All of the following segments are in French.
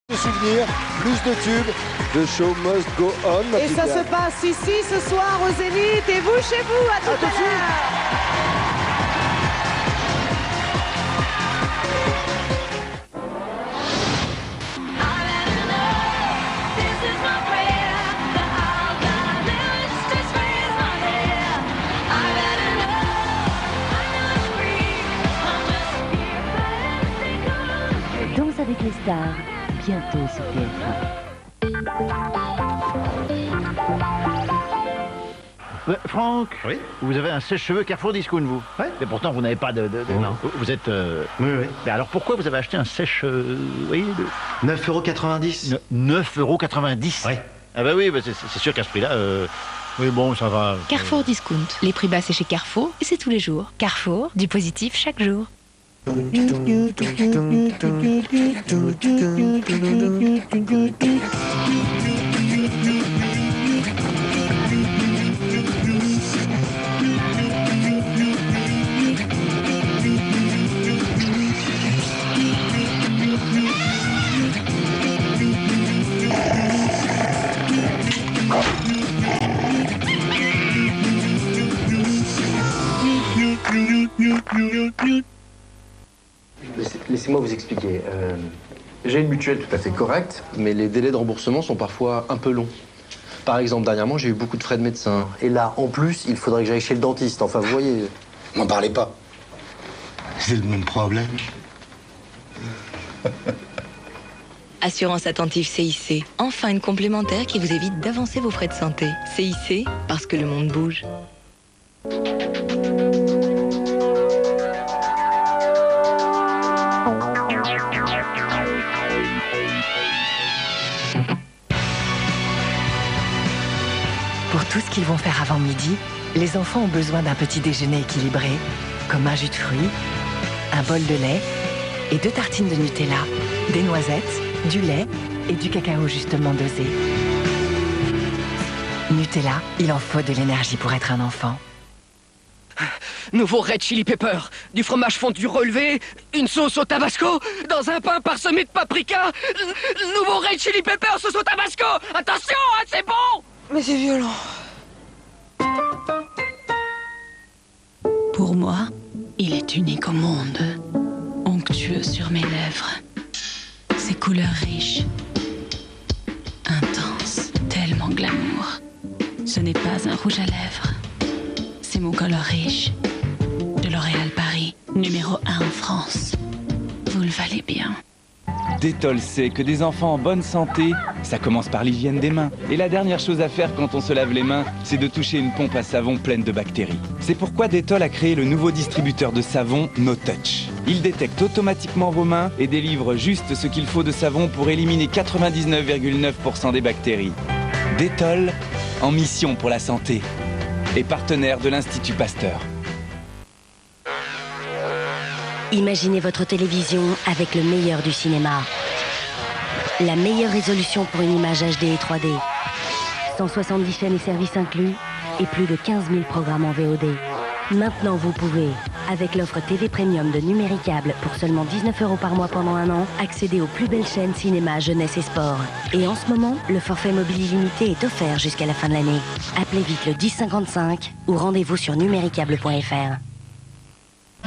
De souvenirs, plus de tubes, The Show Must Go On. Et ça se passe ici ce soir au Zénith et vous chez vous. À tout à l'heure. Danse avec les stars, bientôt sur TF1. Franck, oui, vous avez un sèche-cheveux Carrefour Discount, vous. Ouais. Mais pourtant, vous n'avez pas de... Non. Vous êtes... Oui, oui. Mais alors, pourquoi vous avez acheté un sèche... oui, 9,90 €. 9,90 €. Ouais. Ah bah oui, bah c'est sûr qu'à ce prix-là... Oui, bon, ça va... Carrefour Discount. Les prix bas, c'est chez Carrefour et c'est tous les jours. Carrefour, du positif chaque jour. Laissez-moi vous expliquer. J'ai une mutuelle tout à fait correcte, mais les délais de remboursement sont parfois un peu longs. Par exemple, dernièrement, j'ai eu beaucoup de frais de médecin. Et là, en plus, il faudrait que j'aille chez le dentiste. Enfin, vous voyez... M'en parlez pas. C'est le même problème. Assurance attentive CIC. Enfin une complémentaire qui vous évite d'avancer vos frais de santé. CIC, parce que le monde bouge. Pour tout ce qu'ils vont faire avant midi, les enfants ont besoin d'un petit déjeuner équilibré, comme un jus de fruits, un bol de lait et 2 tartines de Nutella, des noisettes, du lait et du cacao justement dosé. Nutella, il en faut de l'énergie pour être un enfant. Nouveau Red Chili Pepper, du fromage fondu relevé, une sauce au tabasco, dans un pain parsemé de paprika. Nouveau Red Chili Pepper, sauce au tabasco. Attention, hein, c'est bon. Mais c'est violent. Pour moi, il est unique au monde, onctueux sur mes lèvres. Ses couleurs riches, intenses, tellement glamour. Ce n'est pas un rouge à lèvres, c'est mon color riche. De L'Oréal Paris, numéro 1 en France. Vous le valez bien. Dettol sait que des enfants en bonne santé, ça commence par l'hygiène des mains. Et la dernière chose à faire quand on se lave les mains, c'est de toucher une pompe à savon pleine de bactéries. C'est pourquoi Dettol a créé le nouveau distributeur de savon No Touch. Il détecte automatiquement vos mains et délivre juste ce qu'il faut de savon pour éliminer 99,9% des bactéries. Dettol, en mission pour la santé. Et partenaire de l'Institut Pasteur. Imaginez votre télévision avec le meilleur du cinéma. La meilleure résolution pour une image HD et 3D. 170 chaînes et services inclus et plus de 15 000 programmes en VOD. Maintenant, vous pouvez, avec l'offre TV Premium de Numéricable pour seulement 19 € par mois pendant un an, accéder aux plus belles chaînes cinéma, jeunesse et sport. Et en ce moment, le forfait mobile illimité est offert jusqu'à la fin de l'année. Appelez vite le 1055 ou rendez-vous sur numéricable.fr.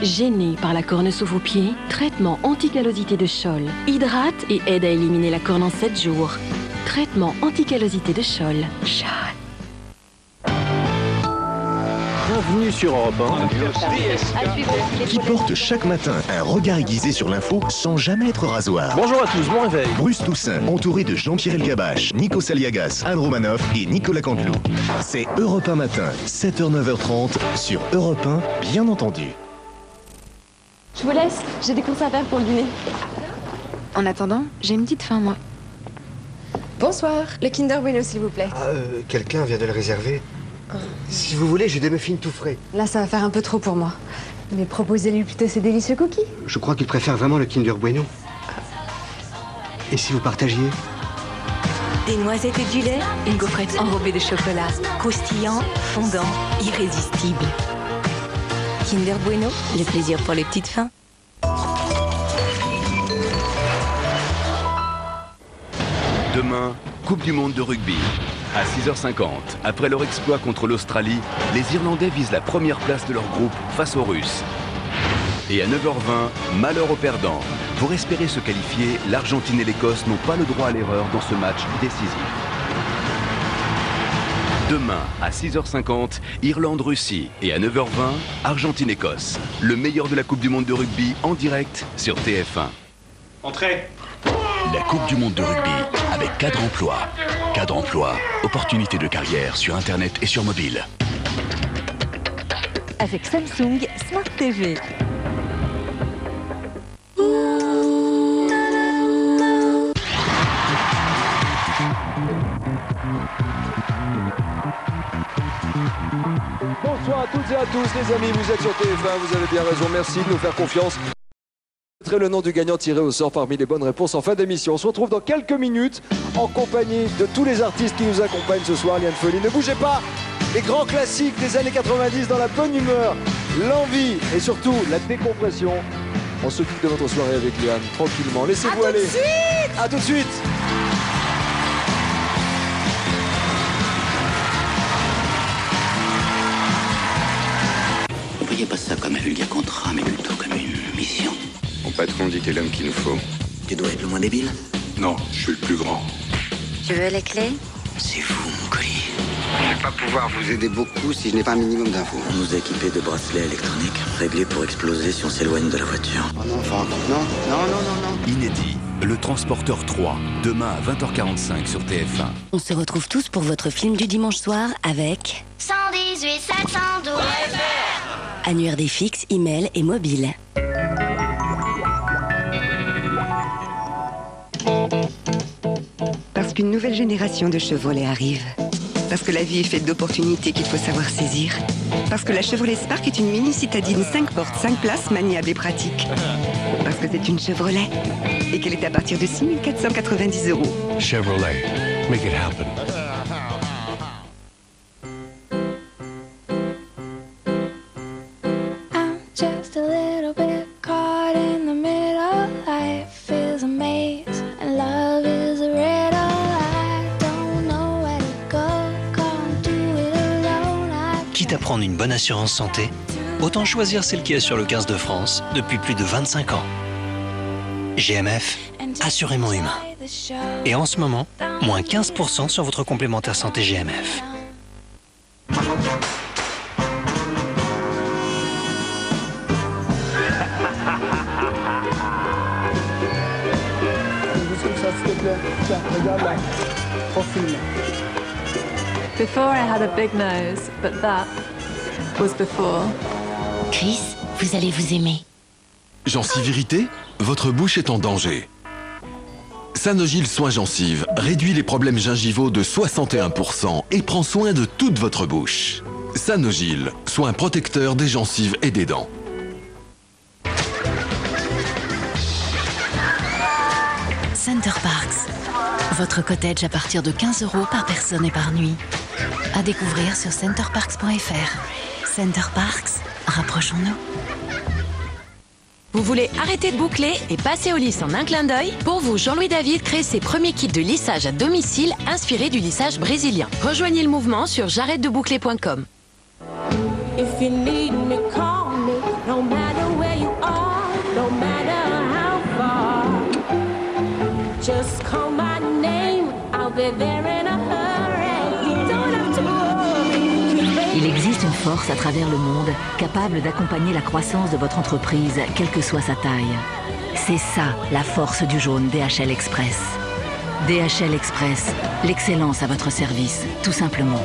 Gêné par la corne sous vos pieds? Traitement anti-callosité de Scholl. Hydrate et aide à éliminer la corne en 7 jours. Traitement anti-callosité de Scholl. Scholl. Bienvenue sur Europe 1. Qui porte chaque matin un regard aiguisé sur l'info sans jamais être rasoir. Bonjour à tous, bon réveil. Bruce Toussaint, entouré de Jean-Pierre Elkabbach, Nico Saliagas, Anne Romanoff et Nicolas Canteloup. C'est Europe 1 matin, 7h, 9h30 sur Europe 1, bien entendu. Je vous laisse, j'ai des courses à faire pour le dîner. En attendant, j'ai une petite faim, moi. Bonsoir, le Kinder Bueno s'il vous plaît. Quelqu'un vient de le réserver. Si vous voulez, j'ai des muffins tout frais. Là ça va faire un peu trop pour moi. Mais proposez-lui plutôt ces délicieux cookies. Je crois qu'il préfère vraiment le Kinder Bueno. Et si vous partagiez? Des noisettes et du lait, une gaufrette enrobée de chocolat, croustillant, fondant, irrésistible. Kinder Bueno, le plaisir pour les petites fins. Demain, Coupe du Monde de rugby. À 6h50, après leur exploit contre l'Australie, les Irlandais visent la première place de leur groupe face aux Russes. Et à 9h20, malheur aux perdants. Pour espérer se qualifier, l'Argentine et l'Écosse n'ont pas le droit à l'erreur dans ce match décisif. Demain, à 6h50, Irlande-Russie. Et à 9h20, Argentine-Écosse. Le meilleur de la Coupe du Monde de rugby en direct sur TF1. Entrez. La Coupe du Monde de rugby avec Cadre Emploi. Cadre Emploi, opportunité de carrière sur Internet et sur mobile. Avec Samsung Smart TV. Bonsoir à toutes et à tous les amis, vous êtes sur TF1, vous avez bien raison, merci de nous faire confiance. Je mettrai le nom du gagnant tiré au sort parmi les bonnes réponses en fin d'émission. On se retrouve dans quelques minutes en compagnie de tous les artistes qui nous accompagnent ce soir. Liane Folly, ne bougez pas, les grands classiques des années 90 dans la bonne humeur, l'envie et surtout la décompression. On s'occupe de votre soirée avec Liane, tranquillement. Laissez-vous aller. À tout de suite. Ne voyez pas ça comme un vulgaire contrat, mais plutôt comme une mission. Mon patron dit que t'es l'homme qu'il nous faut. Tu dois être le moins débile. Non, je suis le plus grand. Tu veux les clés? C'est vous, mon colis. Je vais pas pouvoir vous aider beaucoup si je n'ai pas un minimum d'infos. On nous a équipés de bracelets électroniques, réglés pour exploser si on s'éloigne de la voiture. Oh non, enfin, non. Inédit, le Transporteur 3, demain à 20h45 sur TF1. On se retrouve tous pour votre film du dimanche soir avec 118 712 annuaire des fixes, email et mobile. Parce qu'une nouvelle génération de Chevrolet arrive. Parce que la vie est faite d'opportunités qu'il faut savoir saisir. Parce que la Chevrolet Spark est une mini citadine 5 portes, 5 places, maniable et pratique. Parce que c'est une Chevrolet. Et qu'elle est à partir de 6 490 €. Chevrolet, make it happen. Just a little bit caught in the middle. Life is a maze and love is a riddle. I don't know where to go, can't do it alone. Quitte à prendre une bonne assurance santé, autant choisir celle qui assure le 15 de France depuis plus de 25 ans. GMF, assurément humain. Et en ce moment, moins 15% sur votre complémentaire santé GMF. Before I had a big nose, but that was before. Chris, vous allez vous aimer. Gencivirité, votre bouche est en danger. Sanogyl Soin Gencives réduit les problèmes gingivaux de 61% et prend soin de toute votre bouche. Sanogyl, soin protecteur des gencives et des dents. Center Parks. Votre cottage à partir de 15 € par personne et par nuit. À découvrir sur centerparks.fr. Center Parks, rapprochons-nous. Vous voulez arrêter de boucler et passer au lisse en un clin d'œil? Pour vous, Jean-Louis David crée ses premiers kits de lissage à domicile inspirés du lissage brésilien. Rejoignez le mouvement sur j'arrête-de-boucler.com. If you need me, call me. No matter where you are, no matter how far. Just call my name, I'll be there in a hurry. You don't have to worry. Il existe une force à travers le monde capable d'accompagner la croissance de votre entreprise, quelle que soit sa taille. C'est ça, la force du jaune DHL Express. DHL Express, l'excellence à votre service, tout simplement.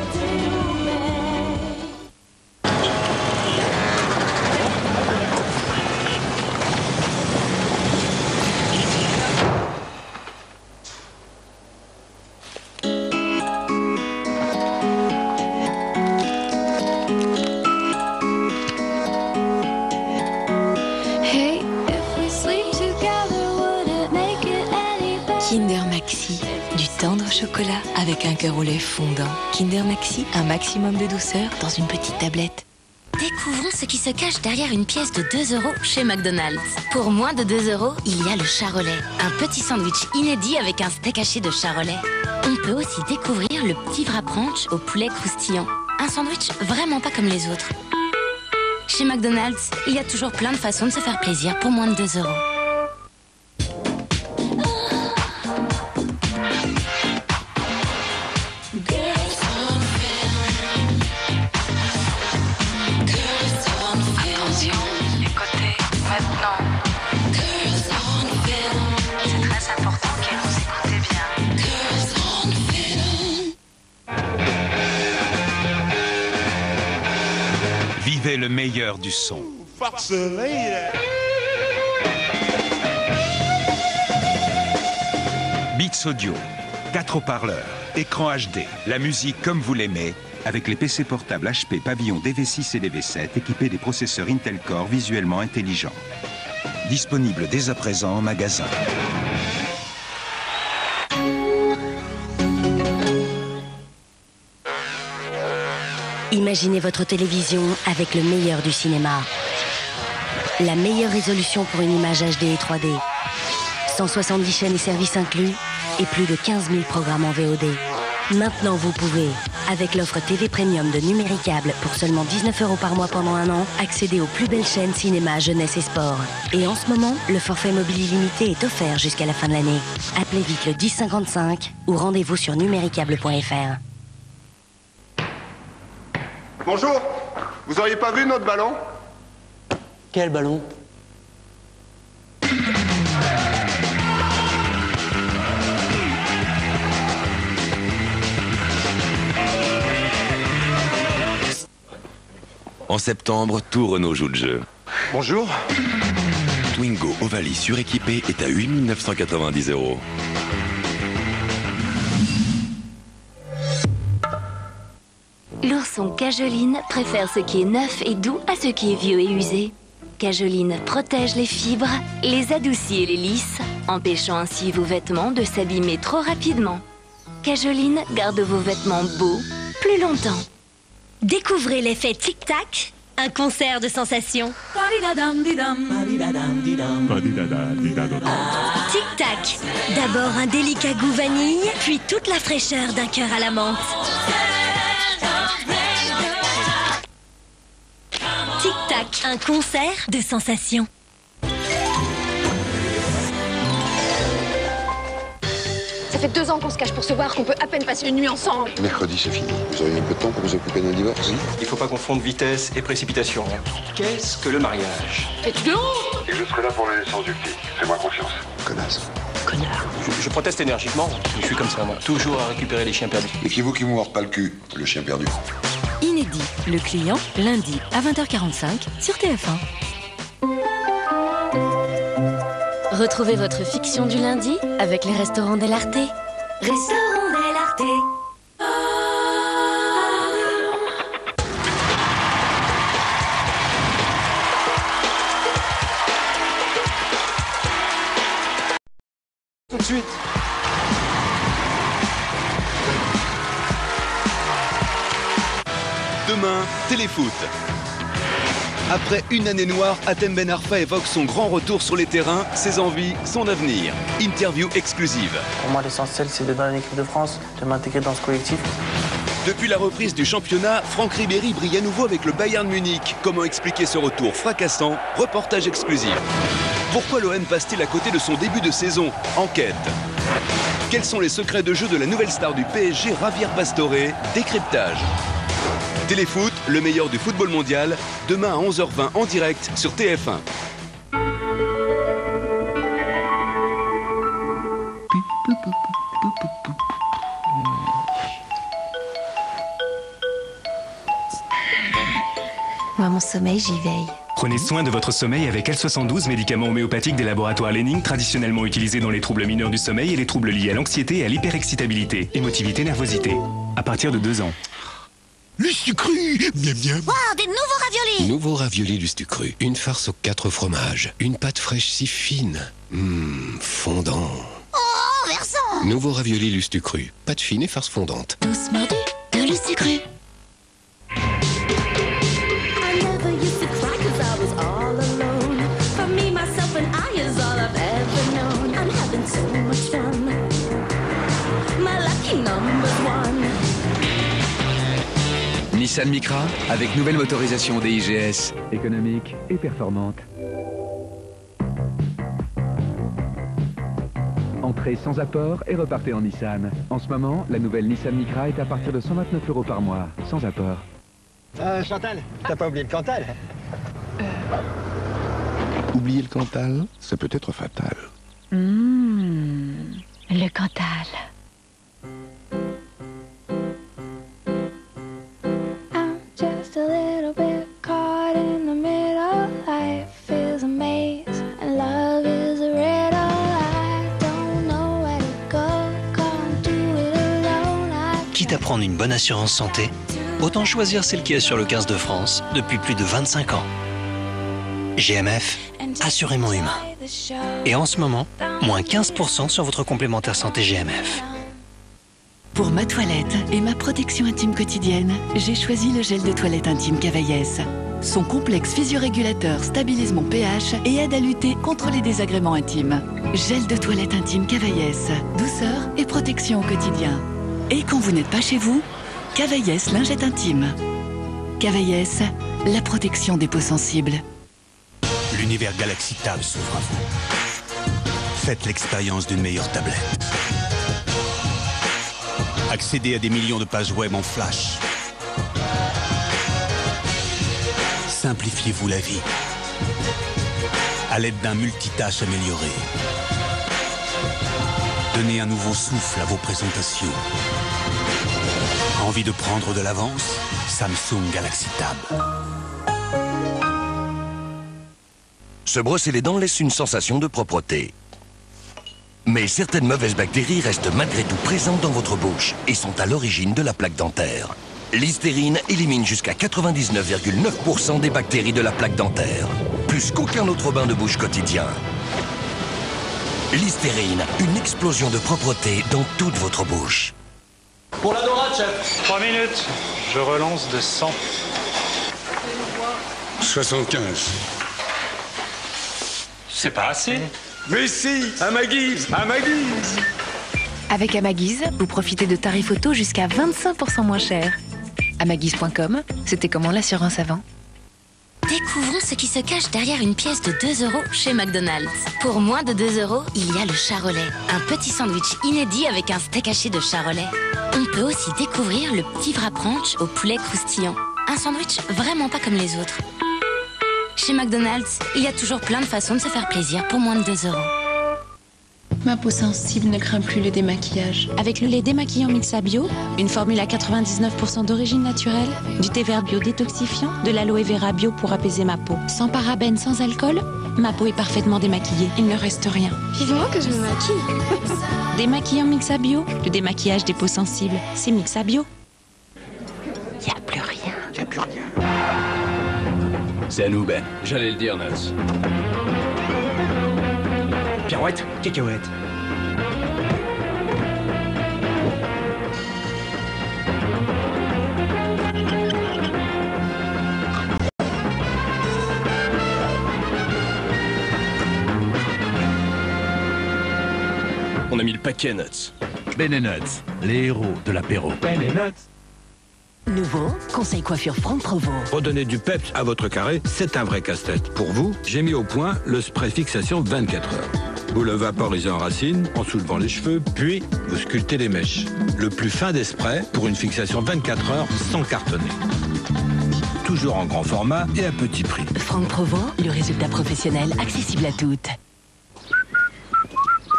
Kinder Maxi, du tendre chocolat avec un cœur au lait fondant. Kinder Maxi, un maximum de douceur dans une petite tablette. Découvrons ce qui se cache derrière une pièce de 2 € chez McDonald's. Pour moins de 2 €, il y a le charolais. Un petit sandwich inédit avec un steak haché de charolais. On peut aussi découvrir le petit wrap ranch au poulet croustillant. Un sandwich vraiment pas comme les autres. Chez McDonald's, il y a toujours plein de façons de se faire plaisir pour moins de 2 €. Vivez le meilleur du son. Beats Audio, 4 haut-parleurs, écran HD, la musique comme vous l'aimez, avec les PC portables HP Pavillon DV6 et DV7 équipés des processeurs Intel Core visuellement intelligents. Disponible dès à présent en magasin. Imaginez votre télévision avec le meilleur du cinéma. La meilleure résolution pour une image HD et 3D. 170 chaînes et services inclus et plus de 15 000 programmes en VOD. Maintenant, vous pouvez, avec l'offre TV Premium de Numéricable pour seulement 19 € par mois pendant un an, accéder aux plus belles chaînes cinéma, jeunesse et sport. Et en ce moment, le forfait mobile illimité est offert jusqu'à la fin de l'année. Appelez vite le 1055 ou rendez-vous sur numéricable.fr. Bonjour, vous auriez pas vu notre ballon? Quel ballon? En septembre, tout Renault joue le jeu. Bonjour. Twingo Ovalie suréquipé est à 8 990 €. L'ourson Cajoline préfère ce qui est neuf et doux à ce qui est vieux et usé. Cajoline protège les fibres, les adoucit et les lisse, empêchant ainsi vos vêtements de s'abîmer trop rapidement. Cajoline garde vos vêtements beaux plus longtemps. Découvrez l'effet tic-tac, un concert de sensations. Tic-tac, d'abord un délicat goût vanille, puis toute la fraîcheur d'un cœur à la menthe. Tic-tac, un concert de sensations. Ça fait 2 ans qu'on se cache pour se voir, qu'on peut à peine passer une nuit ensemble. Mercredi, c'est fini. Vous auriez un peu de temps pour vous occuper d'un divorce? Il faut pas confondre vitesse et précipitation. Qu'est-ce que le mariage? Es-tu de honte? Et je serai là pour la naissance du petit. Fais-moi confiance. Connasse. Connard. Je proteste énergiquement. Je suis comme ça, moi. Toujours à récupérer les chiens perdus. Méfiez-vous qu'il vous morde pas le cul, le chien perdu. Inédit, le client, lundi à 20h45 sur TF1. Retrouvez votre fiction du lundi avec les restaurants Dell'Arte. Restaurants Dell'Arte. Tout de suite. Demain, téléfoot. Après une année noire, Hatem Ben Arfa évoque son grand retour sur les terrains, ses envies, son avenir. Interview exclusive. Pour moi, l'essentiel, c'est d'être dans l'équipe de France, de m'intégrer dans ce collectif. Depuis la reprise du championnat, Franck Ribéry brille à nouveau avec le Bayern Munich. Comment expliquer ce retour fracassant? Reportage exclusif. Pourquoi l'OM passe-t-il à côté de son début de saison? Enquête. Quels sont les secrets de jeu de la nouvelle star du PSG, Javier Pastore? Décryptage. Téléfoot, le meilleur du football mondial, demain à 11h20 en direct sur TF1. Moi, mon sommeil, j'y veille. Prenez soin de votre sommeil avec L72, médicament homéopathique des laboratoires Lenning, traditionnellement utilisé dans les troubles mineurs du sommeil et les troubles liés à l'anxiété et à l'hyperexcitabilité, émotivité, nervosité. À partir de 2 ans. Lustucru, bien bien. Wow, des nouveaux raviolis. Nouveau ravioli Lustucru, une farce aux 4 fromages, une pâte fraîche si fine, fondant. Oh, versant. Nouveau ravioli Lustucru, pâte fine et farce fondante. Tous mordus de Lustucru. Nissan Micra, avec nouvelle motorisation DIGS. Économique et performante. Entrez sans apport et repartez en Nissan. En ce moment, la nouvelle Nissan Micra est à partir de 129 € par mois, sans apport. Chantal, t'as pas oublié le Cantal? Oublier le Cantal, ça peut être fatal. Le Cantal. I'm just a little bit caught in the middle. Life is a maze and love is a riddle. I don't know where to go, can't do it alone. Quitte à prendre une bonne assurance santé, autant choisir celle qui est sur le 15 de France depuis plus de 25 ans. GMF, assurément humain. Et en ce moment, moins 15% sur votre complémentaire santé GMF. Pour ma toilette et ma protection intime quotidienne, j'ai choisi le gel de toilette intime Cavaillès. Son complexe physiorégulateur stabilise mon pH et aide à lutter contre les désagréments intimes. Gel de toilette intime Cavaillès, douceur et protection au quotidien. Et quand vous n'êtes pas chez vous, Cavaillès lingette intime. Cavaillès, la protection des peaux sensibles. L'univers Galaxy Tab s'ouvre à vous. Faites l'expérience d'une meilleure tablette. Accédez à des millions de pages web en flash. Simplifiez-vous la vie à l'aide d'un multitâche amélioré. Donnez un nouveau souffle à vos présentations. Envie de prendre de l'avance? Samsung Galaxy Tab. Se brosser les dents laisse une sensation de propreté. Mais certaines mauvaises bactéries restent malgré tout présentes dans votre bouche et sont à l'origine de la plaque dentaire. Listerine élimine jusqu'à 99,9% des bactéries de la plaque dentaire, plus qu'aucun autre bain de bouche quotidien. Listerine, une explosion de propreté dans toute votre bouche. Pour la dorade, chef. 3 minutes. Je relance de 100. 75. C'est pas assez. Mais si, à ma guise, à ma guise. Avec Amaguise, vous profitez de tarifs auto jusqu'à 25% moins cher. Amaguise.com, c'était comment l'assurance avant? Découvrons ce qui se cache derrière une pièce de 2 € chez McDonald's. Pour moins de 2 €, il y a le charolais, un petit sandwich inédit avec un steak haché de charolais. On peut aussi découvrir le petit wrap ranch au poulet croustillant. Un sandwich vraiment pas comme les autres. Chez McDonald's, il y a toujours plein de façons de se faire plaisir pour moins de 2 €. Ma peau sensible ne craint plus le démaquillage. Avec le lait démaquillant Mixa Bio, une formule à 99% d'origine naturelle, du thé vert bio détoxifiant, de l'aloe vera bio pour apaiser ma peau. Sans parabènes, sans alcool, ma peau est parfaitement démaquillée. Il ne reste rien. Vivement que je me maquille. Démaquillant Mixa Bio, le démaquillage des peaux sensibles, c'est Mixa Bio. Y a plus rien. Y a plus rien. C'est à nous, Ben. J'allais le dire, Nuts. Pirouette, cacahuète. On a mis le paquet, Nuts. Ben et Nuts, les héros de l'apéro. Ben et Nuts. Nouveau, conseil coiffure Franck Provo. Redonner du peps à votre carré, c'est un vrai casse-tête. Pour vous, j'ai mis au point le spray fixation 24 heures. Vous le vaporisez en racine, en soulevant les cheveux, puis vous sculptez les mèches. Le plus fin des sprays pour une fixation 24 heures sans cartonner. Toujours en grand format et à petit prix. Franck Provo, le résultat professionnel accessible à toutes.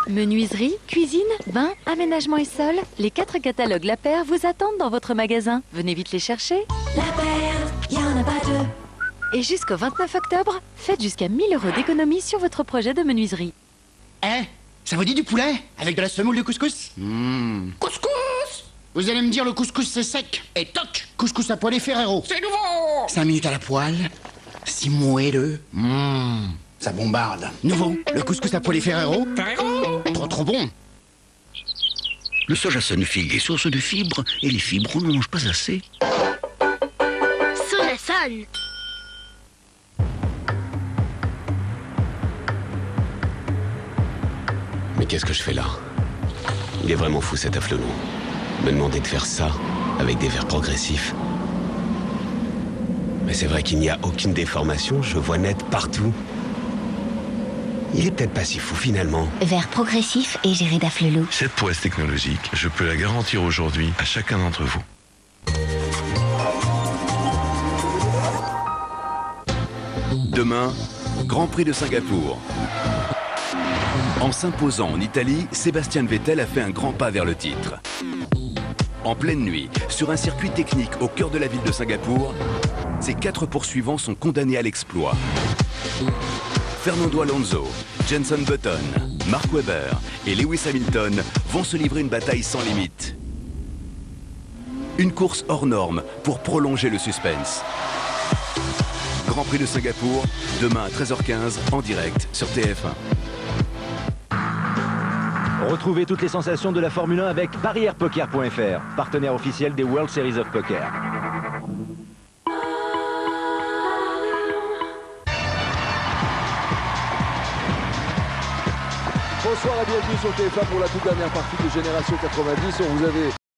Menuiserie, cuisine, bain, aménagement et sol, les 4 catalogues La Paire vous attendent dans votre magasin. Venez vite les chercher. La Paire, y en a pas deux. Et jusqu'au 29 octobre, faites jusqu'à 1 000 € d'économie sur votre projet de menuiserie. Eh, ça vous dit du poulet avec de la semoule de couscous? Couscous! Vous allez me dire le couscous c'est sec. Et toc, couscous à poêle et Ferrero. C'est nouveau! 5 minutes à la poêle, si moelleux. Ça bombarde. Nouveau, le couscous à poêle et Ferrero. Ferrero! Trop bon. Le soja Sunfield est source de fibres et les fibres on n'en mange pas assez. Sonason. Mais qu'est-ce que je fais là? Il est vraiment fou cet afflelon. me demander de faire ça avec des verres progressifs. Mais c'est vrai qu'il n'y a aucune déformation, je vois net partout. Il est peut-être pas si fou finalement. Verre progressif et géré d'Afflelou. Cette prouesse technologique, je peux la garantir aujourd'hui à chacun d'entre vous. Demain, Grand Prix de Singapour. En s'imposant en Italie, Sébastien Vettel a fait un grand pas vers le titre. En pleine nuit, sur un circuit technique au cœur de la ville de Singapour, ses 4 poursuivants sont condamnés à l'exploit. Fernando Alonso, Jenson Button, Mark Webber et Lewis Hamilton vont se livrer une bataille sans limite. Une course hors norme pour prolonger le suspense. Grand Prix de Singapour, demain à 13h15 en direct sur TF1. Retrouvez toutes les sensations de la Formule 1 avec PariErPoker.fr, partenaire officiel des World Series of Poker. Bonsoir et bienvenue sur TF1 pour la toute dernière partie de Génération 90. On vous avait